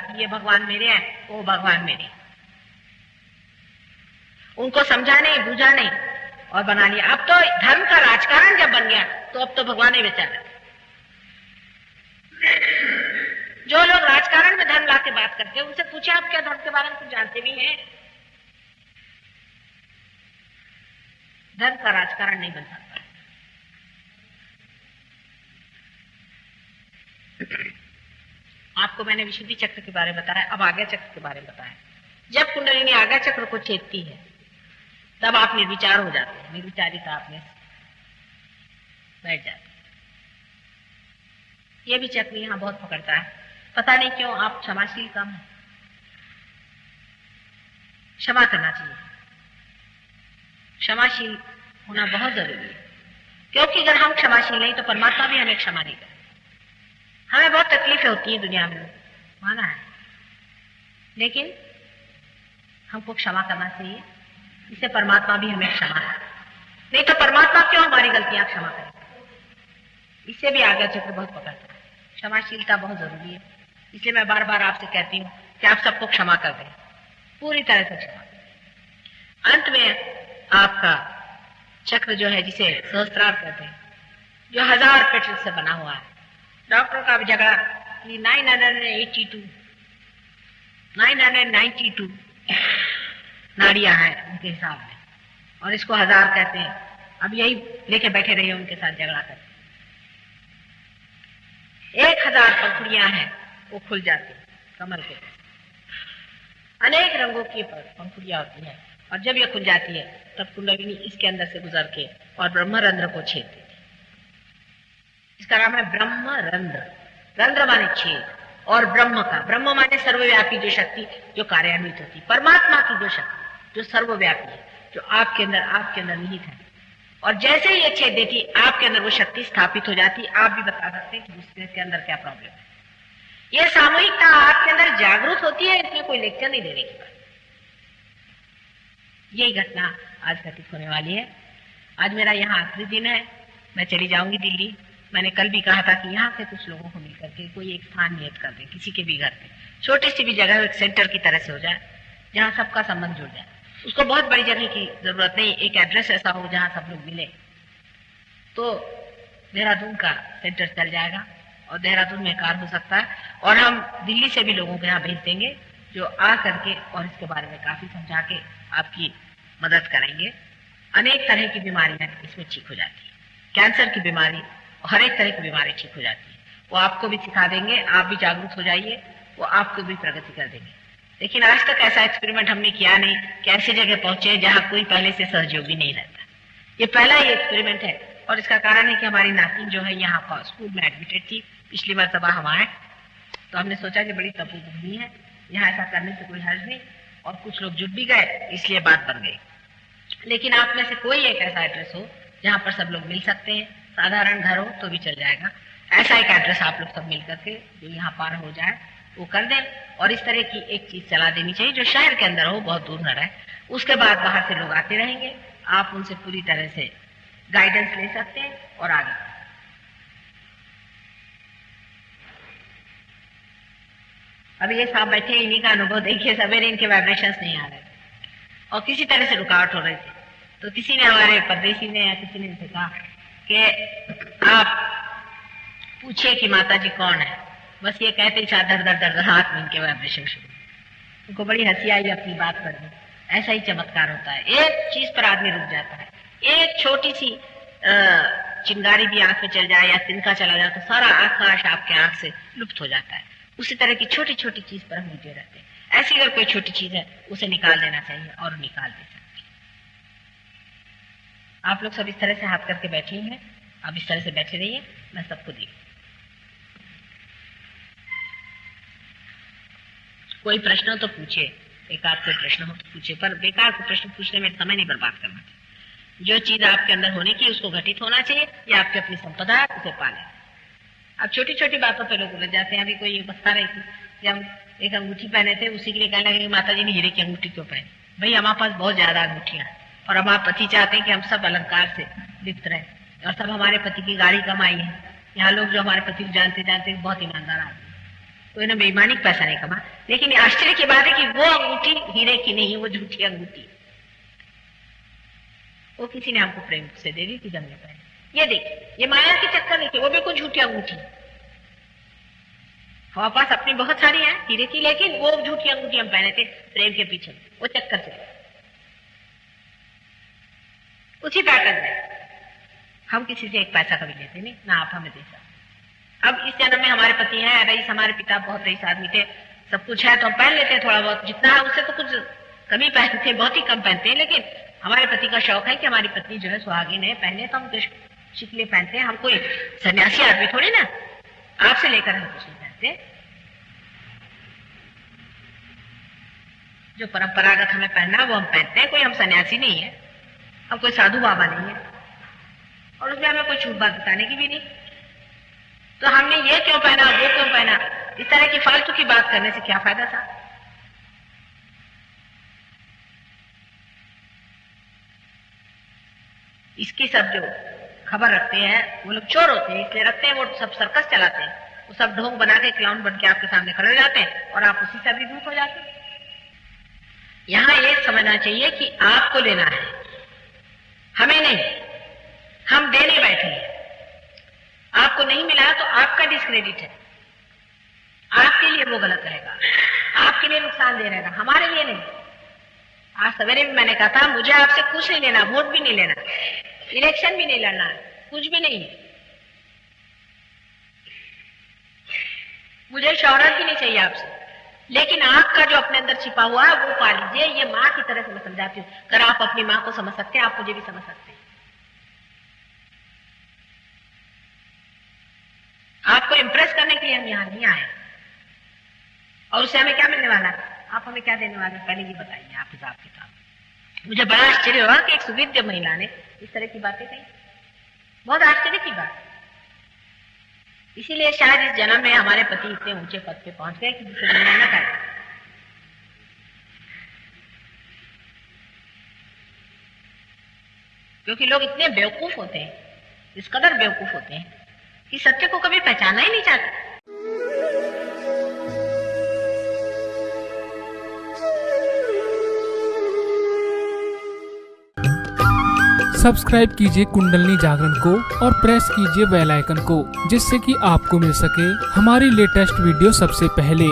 कि ये भगवान मेरे हैं, वो भगवान मेरे हैं। उनको समझा नहीं, बूझा नहीं और बना लिया। अब तो धर्म का राजकारण जब बन गया तो अब तो भगवान ही बेचारा। जो लोग राजकारण में धर्म ला के बात करते हैं उनसे पूछे आप क्या धर्म के बारे में कुछ जानते भी हैं? धर्म का राजकारण नहीं बन सकता। आपको मैंने विशुद्धि चक्र के बारे में बताया, अब आज्ञा चक्र के बारे में बताया। जब कुंडलिनी आज्ञा चक्र को छेदती है तब आप निर्विचार हो जाते हैं, निर्विचारिता आप में बैठ जाती है। ये भी चक्र यहाँ बहुत पकड़ता है, पता नहीं क्यों। आप क्षमाशील कम है, क्षमा करना चाहिए, क्षमाशील होना बहुत जरूरी है। क्योंकि अगर हम क्षमाशील नहीं तो परमात्मा भी हमें क्षमा नहीं करे। हमें बहुत तकलीफें होती है दुनिया में, माना है, लेकिन हमको क्षमा करना चाहिए, इससे परमात्मा भी हमें क्षमा करे। नहीं तो परमात्मा क्यों हमारी गलतियां क्षमा करेगा? इससे भी आज्ञा चक्र बहुत पकड़ता है। क्षमाशीलता बहुत जरूरी है, इसलिए मैं बार बार आपसे कहती हूँ कि आप सबको क्षमा कर दें, पूरी तरह से क्षमा करें। अंत में आपका चक्र जो है, जिसे सहस्त्रार कहते हैं, जो 1000 पेटल से बना हुआ है। डॉक्टर का झगड़ा 992 नाड़ियां हैं उनके हिसाब में, और इसको 1000 कहते हैं। अब यही लेके बैठे रहिए उनके साथ झगड़ा करके। 1000 पंखुड़ियां हैं, वो खुल जाती है कमल के। अनेक रंगों की पंखुड़ियां होती हैं, और जब ये खुल जाती है तब कुंडलिनी इसके अंदर से गुजर के और ब्रह्मरंध्र को छेद देती है। इसका नाम है ब्रह्मरंध्र। रंध्र माने छेद, और ब्रह्म का, ब्रह्म माने सर्वव्यापी जो शक्ति जो कार्यान्वित होती, परमात्मा की जो शक्ति जो सर्वव्यापी है, जो आपके अंदर निहित है। और जैसे ही ये छेद देती, आपके अंदर वो शक्ति स्थापित हो जाती। आप भी बता सकते हैं कि उसके अंदर क्या प्रॉब्लम है। ये सामूहिकता आपके अंदर जागरूक होती है, इसमें कोई लेक्चर नहीं देने की बात। यही घटना आज घटित होने वाली है। आज मेरा यहाँ आखिरी दिन है, मैं चली जाऊंगी दिल्ली। मैंने कल भी कहा था कि यहाँ से कुछ लोगों को मिलकर के कोई एक स्थान नियत कर दे, किसी के भी घर पे, छोटी सी भी जगह एक सेंटर की तरह से हो जाए, जहाँ सबका संबंध जुड़ जाए। उसको बहुत बड़ी जगह की जरूरत नहीं, एक एड्रेस ऐसा हो जहाँ सब लोग मिले तो देहरादून का सेंटर चल जाएगा, और देहरादून में कार हो सकता है। और हम दिल्ली से भी लोगों को यहाँ भेज देंगे जो आ करके और इसके बारे में काफी समझा के आपकी मदद करेंगे। अनेक तरह की बीमारियां इसमें ठीक हो जाती है, कैंसर की बीमारी, हर एक तरह की बीमारी ठीक हो जाती है। वो आपको भी सिखा देंगे, आप भी जागरूक हो जाइए, वो आपको भी प्रगति कर देंगे। लेकिन आज तक ऐसा एक्सपेरिमेंट हमने किया नहीं कि ऐसी जगह पहुंचे जहां कोई पहले से सहयोगी नहीं रहता। ये पहला ही एक्सपेरिमेंट है, और इसका कारण है कि हमारी नातिन जो है यहाँ स्कूल में एडमिटेड थी। पिछली मरतबा हम आए तो हमने सोचा कि बड़ी तपोभूमि है, यहाँ ऐसा करने से कोई हर्ज नहीं, और कुछ लोग जुट भी गए, इसलिए बात बन गई। लेकिन आप में से कोई एक ऐसा एड्रेस हो जहाँ पर सब लोग मिल सकते हैं, साधारण घर हो तो भी चल जाएगा, ऐसा एक एड्रेस आप लोग सब मिल करके जो यहाँ पार हो जाए वो कर दें। और इस तरह की एक चीज चला देनी चाहिए जो शहर के अंदर हो, बहुत दूर न रहे। उसके बाद बाहर से लोग आते रहेंगे, आप उनसे पूरी तरह से गाइडेंस ले सकते हैं और आगे। अब ये साहब बैठे, इन्हीं का अनुभव देखिए, सवेरे इनके वाइब्रेशंस नहीं आ रहे और किसी तरह से रुकावट हो रही थी। तो किसी ने, हमारे परदेशी ने या किसी ने इनसे कहा कि आप पूछिए कि माता जी कौन है। बस ये कहते ही साथ दर दर दर हाथ में इनके वाइब्रेशन शुरू। उनको बड़ी हंसी आई अपनी बात करने। ऐसा ही चमत्कार होता है, एक चीज पर आदमी रुक जाता है। एक छोटी सी चिंगारी भी आंख में चल जाए या तिनका चला जाए तो सारा आकाश आपके आंख से लुप्त हो जाता है। उसी तरह की छोटी छोटी चीज पर हम रुके रहते हैं। ऐसी अगर कोई छोटी चीज है उसे निकाल देना चाहिए और निकाल दे सकते। आप लोग सब इस तरह से हाथ करके बैठे हैं, आप इस तरह से बैठे रहिए, मैं सबको देख। कोई प्रश्न हो तो पूछे, एक आध कोई प्रश्न हो तो पूछे, पर बेकार को प्रश्न पूछने में समय नहीं बर्बाद करना चाहिए। जो चीज आपके अंदर होने की उसको घटित होना चाहिए, या आपकी अपनी संपदा है उसे पाले। अब छोटी छोटी बातों पे लोग उलझ जाते हैं। अभी कोई बता रही थी कि हम एक अंगूठी पहने थे, उसी के लिए कहने लगे माता जी ने हीरे की अंगूठी क्यों पहनी। भाई हमारे पास बहुत ज्यादा अंगूठियां हैं और हमारे पति चाहते हैं कि हम सब अलंकार से लिप्त रहे, और सब हमारे पति की गाड़ी कमाई है। यहाँ लोग जो हमारे पति को जानते जानते बहुत ईमानदार आदमी, तो इन्होंने बेईमानी का पैसा नहीं कमा। लेकिन आश्चर्य की बात है कि वो अंगूठी हीरे की नहीं, वो झूठी अंगूठी, वो किसी ने हमको प्रेम से दे दी थी जमने पहले। ये देखिए, ये माया के चक्कर देखिए, वो बिल्कुल झूठी अंगूठी। हमारे पास अपनी बहुत सारी है हीरे की, लेकिन वो झूठी अंगूठी हम पहने थे प्रेम के पीछे, वो चक्कर से। उसी पैटर्न में हम किसी से एक पैसा कभी लेते नहीं, ना आप हमें दे सकते। अब इस जन्म में हमारे पति हैं रईस, हमारे पिता बहुत रईस आदमी थे, सब कुछ है तो हम पहन लेते हैं थोड़ा बहुत, जितना है उससे तो कुछ कमी पहनते हैं, बहुत ही कम पहनते हैं। लेकिन हमारे पति का शौक है कि हमारी पत्नी जो है सुहागिन है, पहने तो हम कुछ शिकले पहनते हैं। हम कोई सन्यासी आदमी थोड़ी ना, आपसे लेकर हम कुछ नहीं पहनते। जो परंपरागत हमें पहनना वो हम पहनते हैं, कोई हम सन्यासी नहीं है, हम कोई साधु बाबा नहीं है, और उसमें हमें कोई छूट बात बताने की भी नहीं। तो हमने ये क्यों पहना, वो क्यों पहना, इस तरह की फालतू की बात करने से क्या फायदा था। इसकी सब जो खबर रखते हैं वो लोग चोर होते हैं, इसलिए रखते हैं, वो सब सर्कस चलाते हैं, वो सब ढोंग बना के क्लाउन बन के आपके सामने खड़े हो जाते हैं और आप उसी से अभिभूत हो जाते हैं। यहां ये समझना चाहिए कि आपको लेना है, हमें नहीं, हम देने बैठे हैं। आपको नहीं मिला तो आपका डिस्क्रेडिट है, आपके लिए वो गलत रहेगा, आपके लिए नुकसान दे रहेगा, हमारे लिए नहीं। आज सवेरे भी मैंने कहा था, मुझे आपसे कुछ नहीं लेना, वोट भी नहीं लेना, इलेक्शन भी नहीं लड़ना, कुछ भी नहीं, मुझे शौहरत भी नहीं चाहिए आपसे, लेकिन आपका जो अपने अंदर छिपा हुआ है वो पा लीजिए। ये माँ की तरह से मैं समझाती हूँ, अगर आप अपनी माँ को समझ सकते हैं, आप मुझे भी समझ सकते हैं। आपको इम्प्रेस करने के लिए हम यहाँ नहीं आए, और उससे हमें क्या मिलने वाला है, आप हमें क्या देने वाले, पहले ये बताइए आप हिसाब किताब। मुझे बड़ा आश्चर्य हुआ कि एक सुविद्य महिला ने इस तरह की बातें कही, बहुत आश्चर्य की बात। इसीलिए शायद इस जन्म में हमारे पति इतने ऊंचे पद पे पहुंच गए कि जिसे दुनिया न करे। क्योंकि लोग इतने बेवकूफ होते हैं, इस कदर बेवकूफ होते हैं कि सत्य को कभी पहचानना ही नहीं चाहते। सब्सक्राइब कीजिए कुंडलनी जागरण को और प्रेस कीजिए बेल आइकन को, जिससे कि आपको मिल सके हमारी लेटेस्ट वीडियो सबसे पहले।